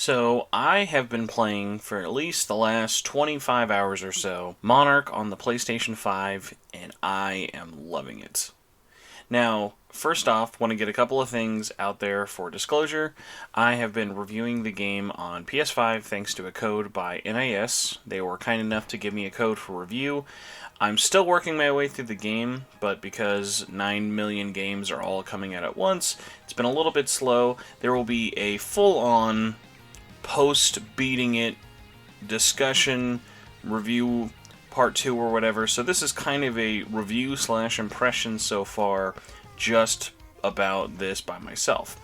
So, I have been playing for at least the last 25 hours or so Monarch on the PlayStation 5, and I am loving it. Now, first off, want to get a couple of things out there for disclosure. I have been reviewing the game on PS5 thanks to a code by NIS. They were kind enough to give me a code for review. I'm still working my way through the game, but because 9 million games are all coming out at once, it's been a little bit slow. There will be a full-on post-beating it discussion, review, part 2 or whatever. So this is kind of a review slash impression so far just about this by myself.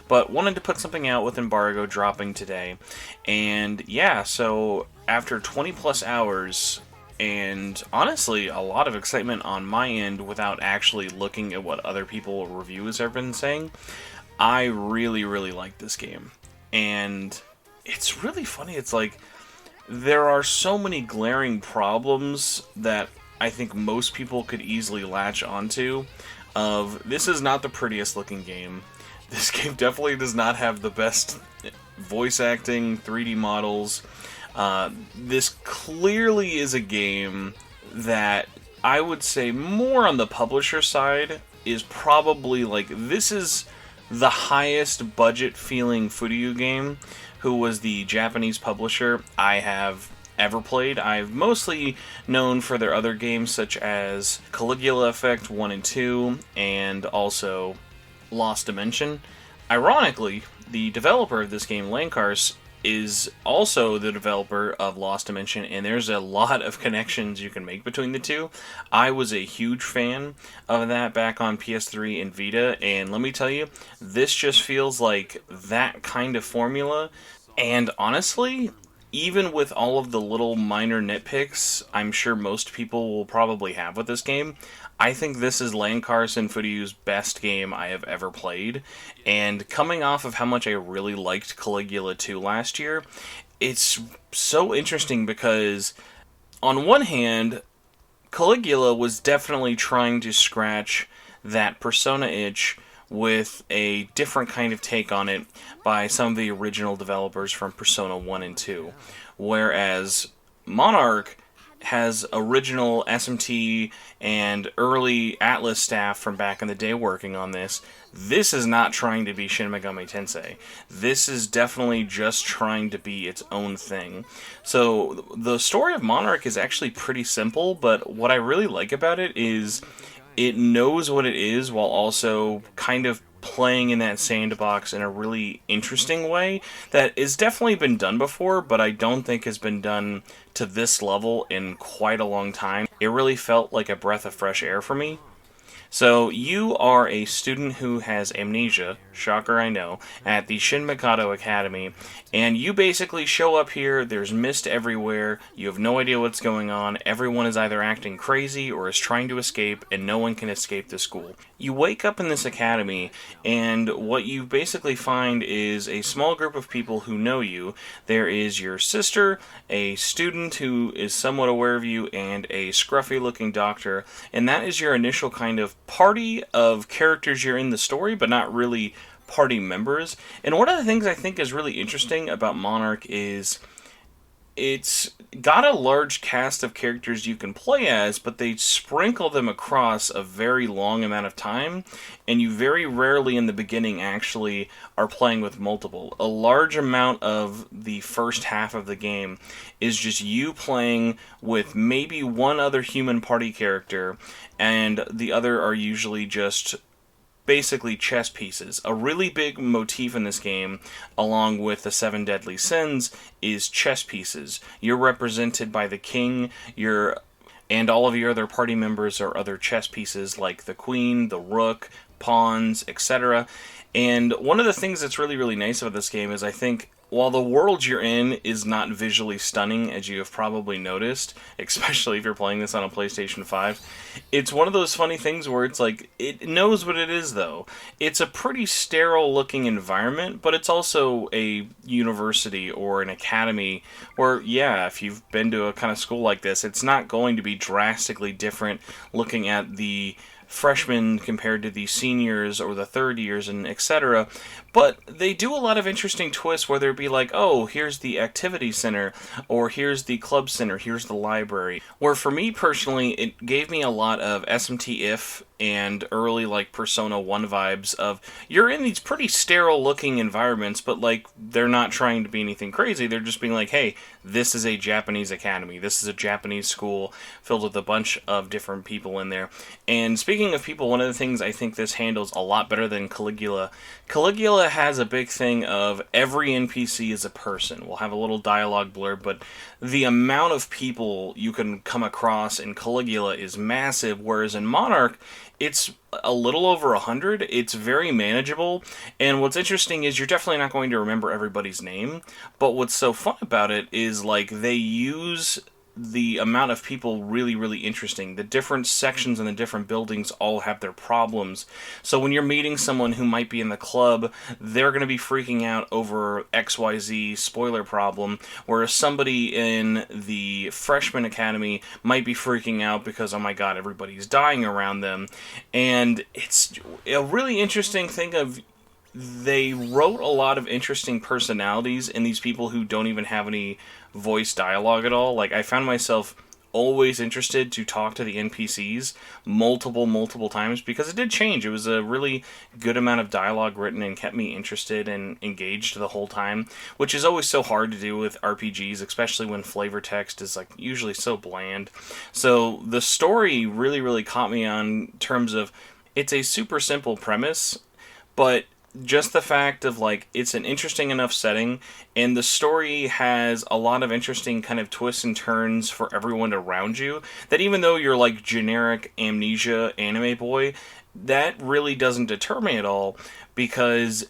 But wanted to put something out with embargo dropping today. And yeah, so after 20 plus hours, and honestly a lot of excitement on my end without actually looking at what other people reviews have been saying, I really like this game. And it's really funny. It's like there are so many glaring problems that I think most people could easily latch onto. This is not the prettiest looking game. This game definitely does not have the best voice acting, 3D models. This clearly is a game that I would say more on the publisher side is probably like, this is the highest budget feeling Furyu game, who was the Japanese publisher I have ever played. I've mostly known for their other games such as Caligula Effect 1 and 2, and also Lost Dimension. Ironically, the developer of this game, Lankars, is also the developer of Lost Dimension, and there's a lot of connections you can make between the two. I was a huge fan of that back on PS3 and Vita, and let me tell you, this just feels like that kind of formula. And honestly, even with all of the little minor nitpicks I'm sure most people will probably have with this game, I think this is Lankars and Furyu's best game I have ever played. And coming off of how much I really liked Caligula 2 last year, it's so interesting because on one hand, Caligula was definitely trying to scratch that Persona itch with a different kind of take on it by some of the original developers from Persona 1 and 2. Whereas Monarch has original SMT and early Atlas staff from back in the day working on this. This is not trying to be Shin Megami Tensei. This is definitely just trying to be its own thing. So the story of Monarch is actually pretty simple, but what I really like about it is it knows what it is while also kind of playing in that sandbox in a really interesting way that has definitely been done before, but I don't think has been done to this level in quite a long time. It really felt like a breath of fresh air for me. So, you are a student who has amnesia, shocker I know, at the Shin Mikado Academy, and you basically show up here, there's mist everywhere, you have no idea what's going on, everyone is either acting crazy or is trying to escape, and no one can escape the school. You wake up in this academy, and what you basically find is a small group of people who know you. There is your sister, a student who is somewhat aware of you, and a scruffy-looking doctor, and that is your initial kind of party of characters you're in the story, but not really party members. And one of the things I think is really interesting about Monarch is it's got a large cast of characters you can play as, but they sprinkle them across a very long amount of time, and you very rarely in the beginning actually are playing with multiple. A large amount of the first half of the game is just you playing with maybe one other human party character, and the other are usually just basically chess pieces. A really big motif in this game, along with the 7 deadly sins, is chess pieces. You're represented by the king, and all of your other party members are other chess pieces like the queen, the rook, pawns, etc. And one of the things that's really nice about this game is I think while the world you're in is not visually stunning, as you have probably noticed, especially if you're playing this on a PlayStation 5, it's one of those funny things where it's like, it knows what it is, though. It's a pretty sterile-looking environment, but it's also a university or an academy where, yeah, if you've been to a kind of school like this, it's not going to be drastically different looking at the freshmen compared to the seniors or the third years and etc. But they do a lot of interesting twists, whether it be like, oh, here's the activity center, or here's the club center, here's the library. Where for me personally, it gave me a lot of SMT If and early like Persona 1 vibes of you're in these pretty sterile looking environments, but like they're not trying to be anything crazy. They're just being like, hey, this is a Japanese academy. This is a Japanese school filled with a bunch of different people in there. And speaking of people, one of the things I think this handles a lot better than Caligula. Caligula has a big thing of every NPC is a person. We'll have a little dialogue blurb, but the amount of people you can come across in Caligula is massive, whereas in Monarch, it's a little over 100. It's very manageable, and what's interesting is you're definitely not going to remember everybody's name, but what's so fun about it is like they use the amount of people really, really interesting. The different sections and the different buildings all have their problems. So when you're meeting someone who might be in the club, they're going to be freaking out over XYZ spoiler problem, whereas somebody in the freshman academy might be freaking out because, oh my god, everybody's dying around them. And it's a really interesting thing of they wrote a lot of interesting personalities in these people who don't even have any voice dialogue at all. Like, I found myself always interested to talk to the NPCs multiple times because it did change. It was a really good amount of dialogue written and kept me interested and engaged the whole time, which is always so hard to do with RPGs, especially when flavor text is like usually so bland. So the story really caught me on terms of it's a super simple premise, but just the fact of like it's an interesting enough setting and the story has a lot of interesting kind of twists and turns for everyone around you that even though you're like generic amnesia anime boy, that really doesn't deter me at all, because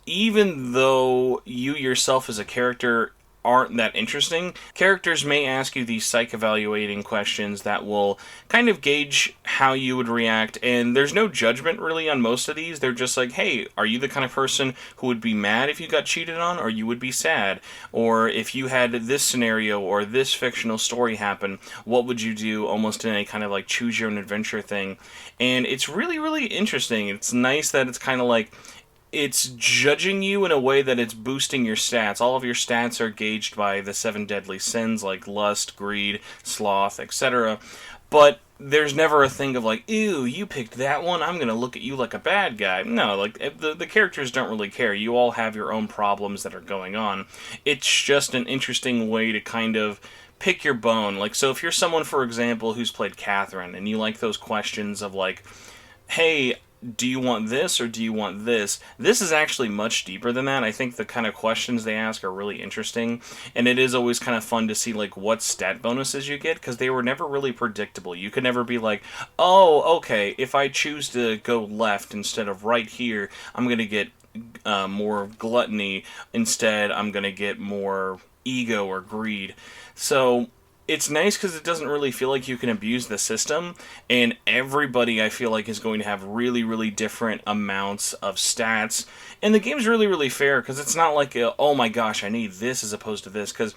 even though you yourself as a character aren't that interesting, characters may ask you these psych-evaluating questions that will kind of gauge how you would react, and there's no judgment really on most of these. They're just like, hey, are you the kind of person who would be mad if you got cheated on, or you would be sad? Or if you had this scenario or this fictional story happen, what would you do, almost in a kind of like choose-your-own-adventure thing. And it's really interesting. It's nice that it's kind of like it's judging you in a way that it's boosting your stats. All of your stats are gauged by the 7 deadly sins, like lust, greed, sloth, etc. But there's never a thing of like, ew, you picked that one, I'm gonna look at you like a bad guy. No, like, the characters don't really care. You all have your own problems that are going on. It's just an interesting way to kind of pick your bone. Like, so if you're someone, for example, who's played Catherine, and you like those questions of like, hey, do you want this or do you want this? This is actually much deeper than that. I think the kind of questions they ask are really interesting, and it is always kind of fun to see like what stat bonuses you get, because they were never really predictable. You could never be like, oh, okay, if I choose to go left instead of right here, I'm going to get more gluttony. Instead, I'm going to get more ego or greed. So it's nice because it doesn't really feel like you can abuse the system, and everybody, I feel like, is going to have really different amounts of stats, and the game's really fair because it's not like, oh my gosh, I need this as opposed to this, because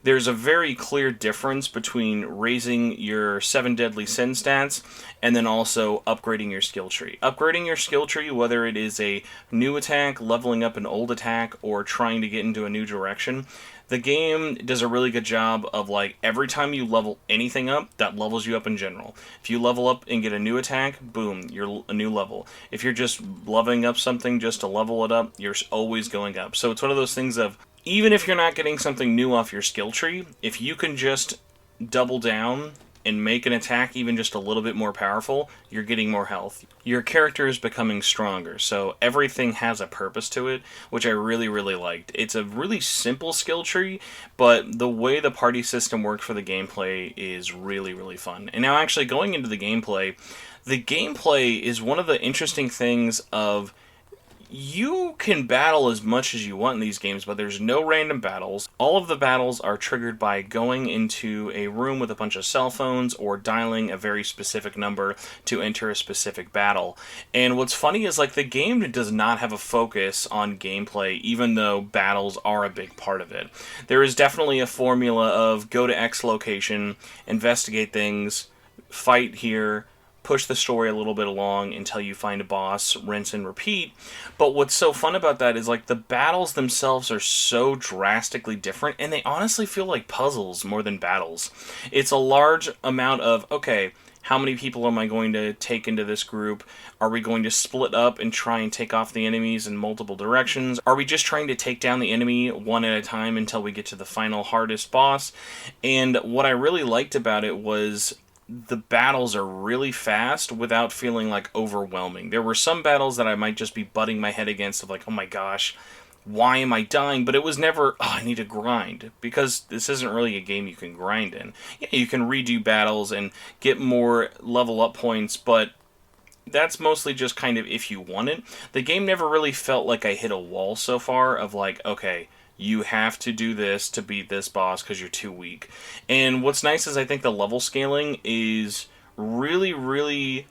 there's a very clear difference between raising your 7 deadly sin stats and then also upgrading your skill tree. Upgrading your skill tree, whether it is a new attack, leveling up an old attack, or trying to get into a new direction, the game does a really good job of like every time you level anything up, that levels you up in general. If you level up and get a new attack, boom, you're a new level. If you're just leveling up something just to level it up, you're always going up. So it's one of those things of, even if you're not getting something new off your skill tree, if you can just double down and make an attack even just a little bit more powerful, you're getting more health. Your character is becoming stronger, so everything has a purpose to it, which I really liked. It's a really simple skill tree, but the way the party system worked for the gameplay is really fun. And now actually going into the gameplay is one of the interesting things of, you can battle as much as you want in these games, but there's no random battles. All of the battles are triggered by going into a room with a bunch of cell phones or dialing a very specific number to enter a specific battle. And what's funny is like the game does not have a focus on gameplay, even though battles are a big part of it. There is definitely a formula of go to X location, investigate things, fight here, push the story a little bit along until you find a boss, rinse and repeat. But what's so fun about that is like the battles themselves are so drastically different, and they honestly feel like puzzles more than battles. It's a large amount of, okay, how many people am I going to take into this group? Are we going to split up and try and take off the enemies in multiple directions? Are we just trying to take down the enemy one at a time until we get to the final hardest boss? And what I really liked about it was the battles are really fast without feeling like overwhelming. There were some battles that I might just be butting my head against of like, oh my gosh, why am I dying? But it was never, oh, I need to grind, because this isn't really a game you can grind in. Yeah, you can redo battles and get more level up points, but that's mostly just kind of if you want it. The game never really felt like I hit a wall so far of like, okay, you have to do this to beat this boss because you're too weak. And what's nice is I think the level scaling is really, really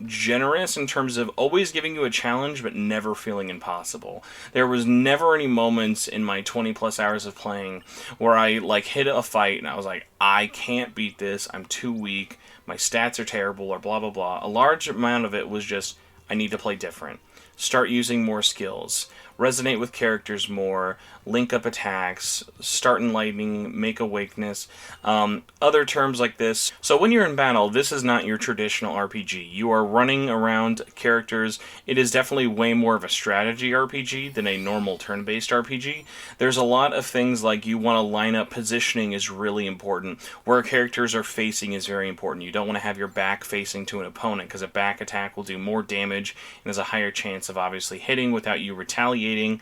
generous in terms of always giving you a challenge but never feeling impossible. There was never any moments in my 20 plus hours of playing where I like hit a fight and I was like, I can't beat this, I'm too weak, my stats are terrible, or blah blah blah. A large amount of it was just, I need to play different, start using more skills, resonate with characters more, link up attacks, start enlightening, make awakeness, other terms like this. So when you're in battle, this is not your traditional RPG. You are running around characters. It is definitely way more of a strategy RPG than a normal turn-based RPG. There's a lot of things like you want to line up, positioning is really important. Where characters are facing is very important. You don't want to have your back facing to an opponent, because a back attack will do more damage and has a higher chance of obviously hitting without you retaliating.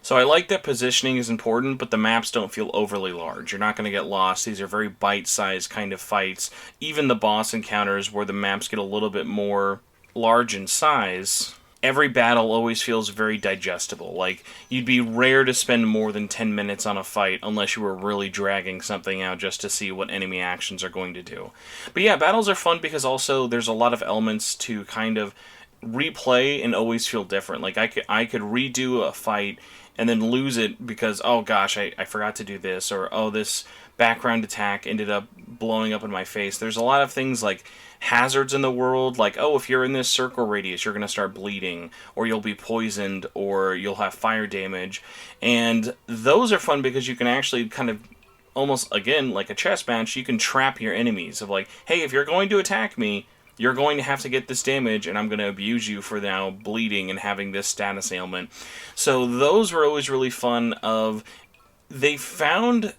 So I like that positioning is important, but the maps don't feel overly large. You're not going to get lost. These are very bite-sized kind of fights. Even the boss encounters where the maps get a little bit more large in size, every battle always feels very digestible. Like, you'd be rare to spend more than 10 minutes on a fight unless you were really dragging something out just to see what enemy actions are going to do. But yeah, battles are fun because also there's a lot of elements to kind of replay and always feel different. Like, I could redo a fight and then lose it because, oh gosh, I forgot to do this, or oh, this background attack ended up blowing up in my face. There's a lot of things like hazards in the world, like, oh, if you're in this circle radius, you're going to start bleeding, or you'll be poisoned, or you'll have fire damage. And those are fun because you can actually kind of, almost, again, like a chess match, you can trap your enemies of like, hey, if you're going to attack me, you're going to have to get this damage, and I'm going to abuse you for now bleeding and having this status ailment. So those were always really fun. They found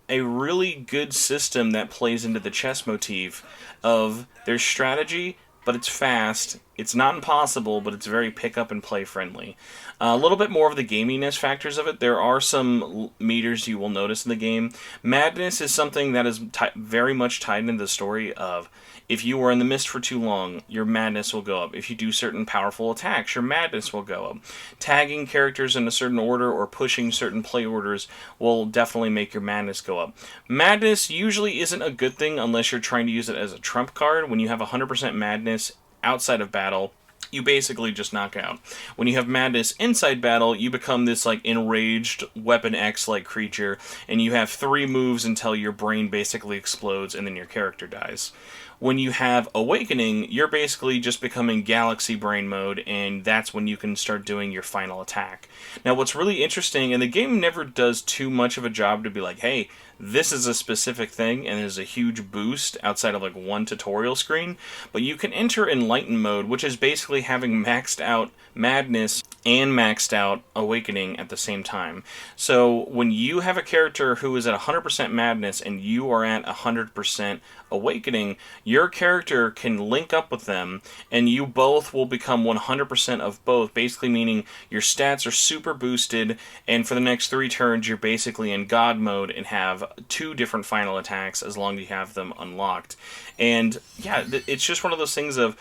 a really good system that plays into the chess motif of there's strategy, but it's fast. It's not impossible, but it's very pick up and play friendly. A little bit more of the gaminess factors of it. There are some meters you will notice in the game. Madness is something that is very much tied into the story of, if you are in the mist for too long, your madness will go up. If you do certain powerful attacks, your madness will go up. Tagging characters in a certain order or pushing certain play orders will definitely make your madness go up. Madness usually isn't a good thing unless you're trying to use it as a trump card. When you have 100% madness outside of battle, you basically just knock out. When you have madness inside battle, you become this like enraged Weapon X-like creature, and you have 3 moves until your brain basically explodes and then your character dies. When you have Awakening, you're basically just becoming Galaxy Brain mode, and that's when you can start doing your final attack. Now, what's really interesting, and the game never does too much of a job to be like, hey, this is a specific thing, and there's a huge boost outside of like one tutorial screen, but you can enter Enlighten mode, which is basically having maxed out Madness and maxed out Awakening at the same time. So when you have a character who is at 100% Madness and you are at 100% Awakening, your character can link up with them, and you both will become 100% of both, basically meaning your stats are super boosted, and for the next 3 turns you're basically in God mode and have 2 different final attacks as long as you have them unlocked. And yeah, it's just one of those things of,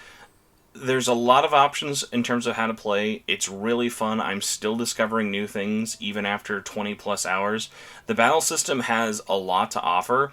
there's a lot of options in terms of how to play. It's really fun. I'm still discovering new things even after 20 plus hours. The battle system has a lot to offer,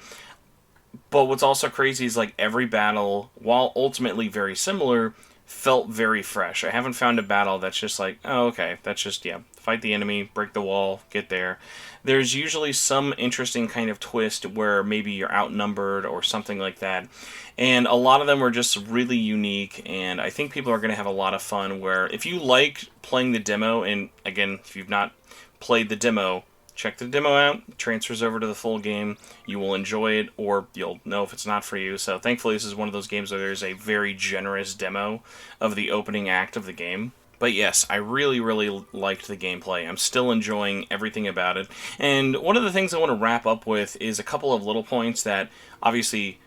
but what's also crazy is like every battle, while ultimately very similar, felt very fresh. I haven't found a battle that's just like, oh, okay, that's just, yeah, fight the enemy, break the wall, get there. There's usually some interesting kind of twist where maybe you're outnumbered or something like that. And a lot of them are just really unique, and I think people are going to have a lot of fun where if you like playing the demo, and again, if you've not played the demo, check the demo out, transfers over to the full game, you will enjoy it, or you'll know if it's not for you. So thankfully this is one of those games where there's a very generous demo of the opening act of the game. But yes, I really, really liked the gameplay. I'm still enjoying everything about it. And one of the things I want to wrap up with is a couple of little points that obviously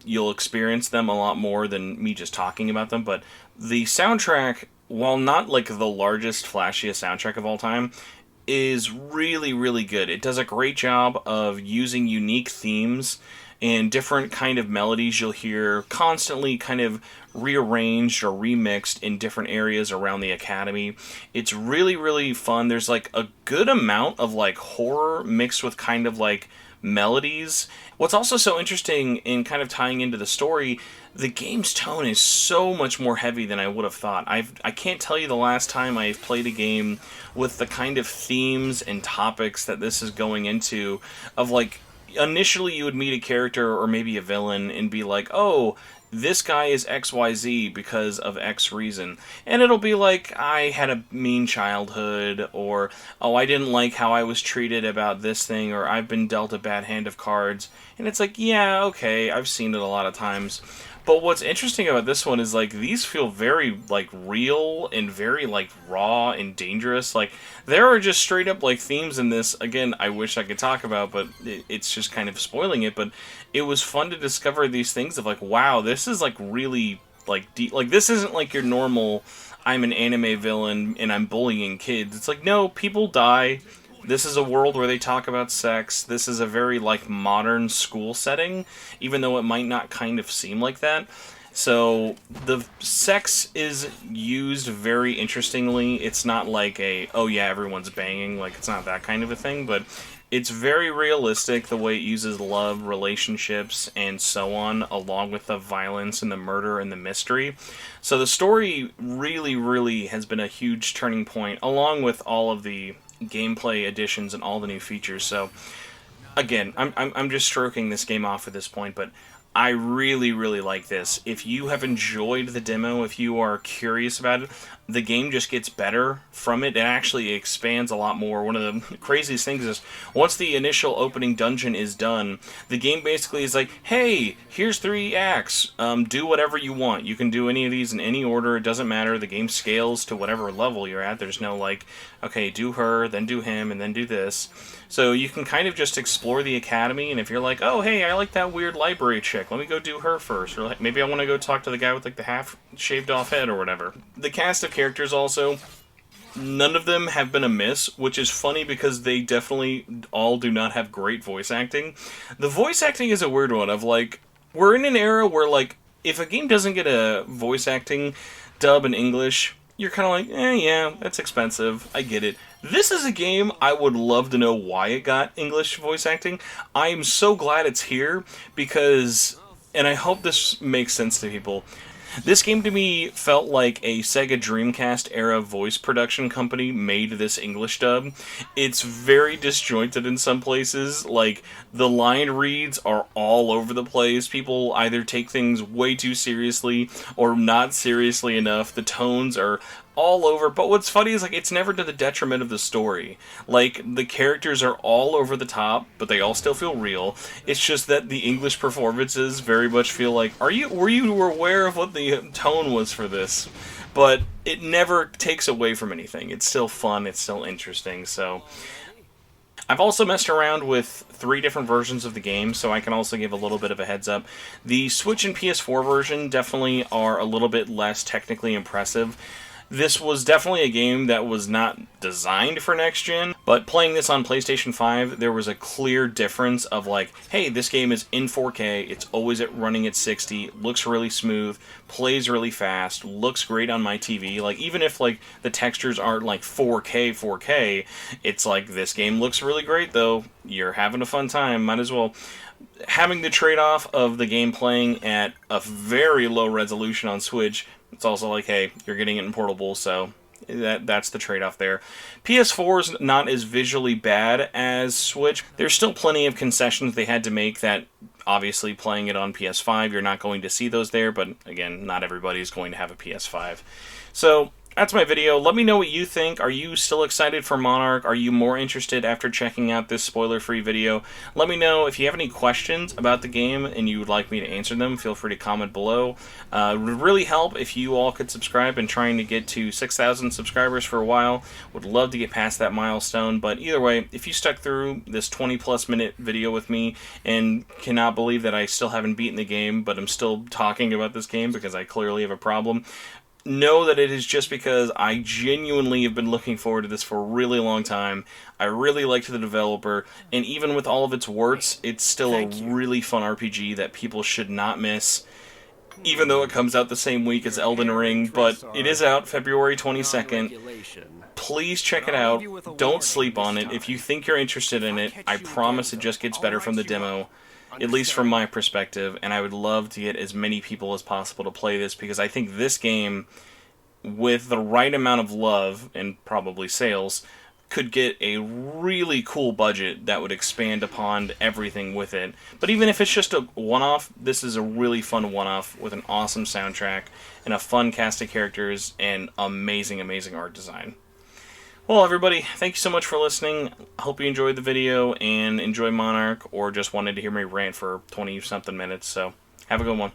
you'll experience them a lot more than me just talking about them, but the soundtrack, while not like the largest, flashiest soundtrack of all time, is really, really good. It does a great job of using unique themes and different kind of melodies you'll hear constantly kind of rearranged or remixed in different areas around the academy. It's really, really fun. There's like a good amount of like horror mixed with kind of like melodies. What's also so interesting in kind of tying into the story, the game's tone is so much more heavy than I would have thought. I can't tell you the last time I've played a game with the kind of themes and topics that this is going into, of like, initially you would meet a character or maybe a villain and be like, oh, this guy is XYZ because of X reason. And it'll be like, I had a mean childhood, or, oh, I didn't like how I was treated about this thing, or I've been dealt a bad hand of cards. And it's like, yeah, okay, I've seen it a lot of times. But what's interesting about this one is, like, these feel very, like, real and very, like, raw and dangerous. Like, there are just straight up, like, themes in this, again, I wish I could talk about, but it's just kind of spoiling it. But it was fun to discover these things of, like, wow, this is, like, really, like, deep. Like, this isn't, like, your normal, I'm an anime villain and I'm bullying kids. It's like, no, people die. This is a world where they talk about sex. This is a very, like, modern school setting, even though it might not kind of seem like that. So, the sex is used very interestingly. It's not like a, oh yeah, everyone's banging, like, it's not that kind of a thing, but it's very realistic the way it uses love, relationships, and so on, along with the violence and the murder and the mystery. So the story really, really has been a huge turning point, along with all of the gameplay additions and all the new features. So again, I'm just stroking this game off at this point, but I really, really like this. If you have enjoyed the demo, if you are curious about it, the game just gets better from it. It actually expands a lot more. One of the craziest things is, once the initial opening dungeon is done, the game basically is like, hey, here's 3 acts. Do whatever you want. You can do any of these in any order. It doesn't matter. The game scales to whatever level you're at. There's no like, okay, do her, then do him, and then do this. So you can kind of just explore the academy, and if you're like, oh, hey, I like that weird library chick, let me go do her first. Or like, maybe I want to go talk to the guy with like the half-shaved-off head or whatever. The cast of characters also, none of them have been amiss, which is funny because they definitely all do not have great voice acting. The voice acting is a weird one of like, we're in an era where like, if a game doesn't get a voice acting dub in English, you're kind of like, yeah, that's expensive, I get it. This is a game I would love to know why it got English voice acting. I'm so glad it's here because, and I hope this makes sense to people, this game to me felt like a Sega Dreamcast era voice production company made this English dub. It's very disjointed in some places, like the line reads are all over the place. People either take things way too seriously or not seriously enough. The tones are all over, but what's funny is like it's never to the detriment of the story. Like the characters are all over the top, but they all still feel real. It's just that the English performances very much feel like, were you aware of what the tone was for this? But it never takes away from anything. It's still fun, it's still interesting. So I've also messed around with 3 different versions of the game, so I can also give a little bit of a heads up. The Switch and PS4 version definitely are a little bit less technically impressive. This was definitely a game that was not designed for next gen, but playing this on PlayStation 5, there was a clear difference of like, hey, this game is in 4K, it's always running at 60, looks really smooth, plays really fast, looks great on my TV. Like, even if like the textures aren't like 4K, it's like, this game looks really great though, you're having a fun time, might as well. Having the trade-off of the game playing at a very low resolution on Switch, it's also like, hey, you're getting it in portable, so That's the trade-off there. PS4 is not as visually bad as Switch. There's still plenty of concessions they had to make that, obviously, playing it on PS5, you're not going to see those there, but again, not everybody's going to have a PS5. So, that's my video. Let me know what you think. Are you still excited for Monarch? Are you more interested after checking out this spoiler-free video? Let me know if you have any questions about the game and you would like me to answer them. Feel free to comment below. It would really help if you all could subscribe. Been trying to get to 6,000 subscribers for a while. Would love to get past that milestone. But either way, if you stuck through this 20-plus minute video with me and cannot believe that I still haven't beaten the game, but I'm still talking about this game because I clearly have a problem, know that it is just because I genuinely have been looking forward to this for a really long time. I really liked the developer, and even with all of its warts, it's still a really fun RPG that people should not miss, even though it comes out the same week as Elden Ring, but it is out February 22nd. Please check it out. Don't sleep on it. If you think you're interested in it, I promise it just gets better from the demo. At least from my perspective, and I would love to get as many people as possible to play this, because I think this game, with the right amount of love, and probably sales, could get a really cool budget that would expand upon everything with it. But even if it's just a one-off, this is a really fun one-off with an awesome soundtrack, and a fun cast of characters, and amazing, amazing art design. Well, everybody, thank you so much for listening. I hope you enjoyed the video and enjoy Monarch, or just wanted to hear me rant for 20-something minutes. So, have a good one.